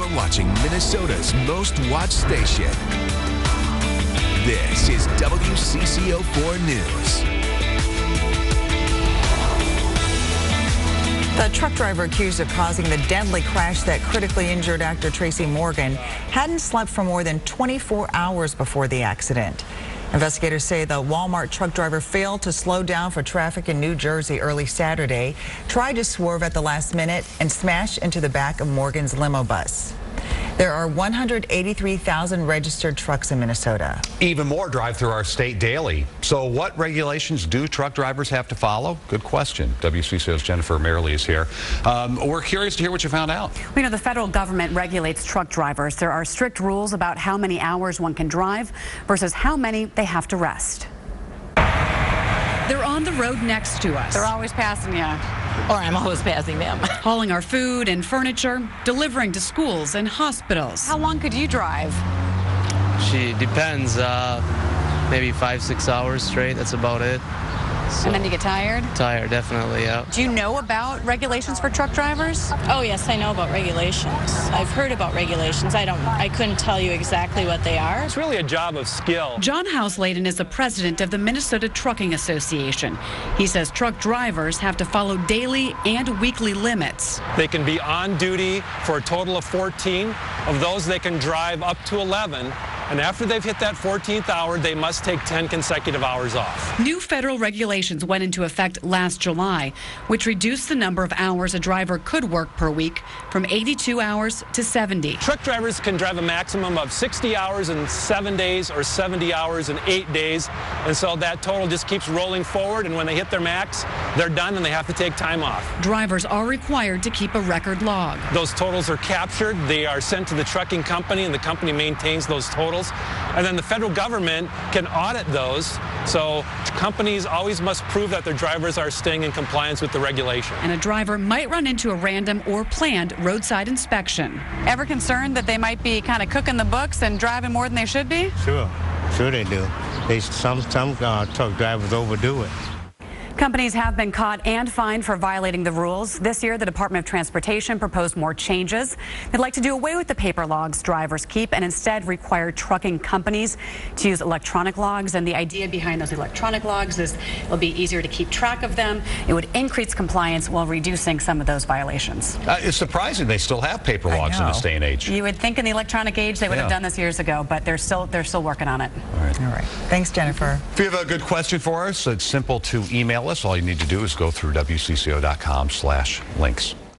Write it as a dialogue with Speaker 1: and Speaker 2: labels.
Speaker 1: You're watching Minnesota's most watched station. This is WCCO 4 News.
Speaker 2: The truck driver accused of causing the deadly crash that critically injured actor Tracy Morgan hadn't slept for more than 24 hours before the accident. Investigators say the Walmart truck driver failed to slow down for traffic in New Jersey early Saturday, tried to swerve at the last minute, and smashed into the back of Morgan's limo bus. There are 183,000 registered trucks in Minnesota.
Speaker 3: Even more drive through our state daily. So what regulations do truck drivers have to follow? Good question. WCCO's Jennifer Merrily is here. We're curious to hear what you found out.
Speaker 4: We know the federal government regulates truck drivers. There are strict rules about how many hours one can drive versus how many they have to rest. They're on the road next to us.
Speaker 5: They're always passing you. Or I'm always passing them.
Speaker 4: Hauling our food and furniture, delivering to schools and hospitals.
Speaker 5: How long could you drive?
Speaker 6: She depends, maybe 5-6 hours straight, that's about it. So,
Speaker 5: And then you get tired?
Speaker 6: Tired, definitely, yeah.
Speaker 5: Do you know about regulations for truck drivers?
Speaker 7: Oh yes, I know about regulations. I've heard about regulations. I couldn't tell you exactly what they are.
Speaker 8: It's really a job of skill.
Speaker 4: John Houseladen is the president of the Minnesota Trucking Association. He says truck drivers have to follow daily and weekly limits.
Speaker 8: They can be on duty for a total of 14. Of those, they can drive up to 11. And after they've hit that 14th hour, they must take 10 consecutive hours off.
Speaker 4: New federal regulations went into effect last July, which reduced the number of hours a driver could work per week from 82 hours to 70.
Speaker 8: Truck drivers can drive a maximum of 60 hours in 7 days or 70 hours in 8 days. And so that total just keeps rolling forward. And when they hit their max, they're done and they have to take time off.
Speaker 4: Drivers are required to keep a record log.
Speaker 8: Those totals are captured. They are sent to the trucking company, and the company maintains those totals. And then the federal government can audit those. So companies always must prove that their drivers are staying in compliance with the regulation.
Speaker 4: And a driver might run into a random or planned roadside inspection.
Speaker 5: Ever concerned that they might be kind of cooking the books and driving more than they should be?
Speaker 9: Sure they do. Some truck drivers overdo it.
Speaker 4: Companies have been caught and fined for violating the rules. This year, the Department of Transportation proposed more changes. They'd like to do away with the paper logs drivers keep and instead require trucking companies to use electronic logs. And the idea behind those electronic logs is it'll be easier to keep track of them. It would increase compliance while reducing some of those violations.
Speaker 3: It's surprising they still have paper logs in this day and age.
Speaker 4: You would think in the electronic age they would have done this years ago, but they're still working on it.
Speaker 3: All right.
Speaker 2: Thanks, Jennifer.
Speaker 3: If you have a good question for us, it's simple to email us. All you need to do is go through WCCO.com/links.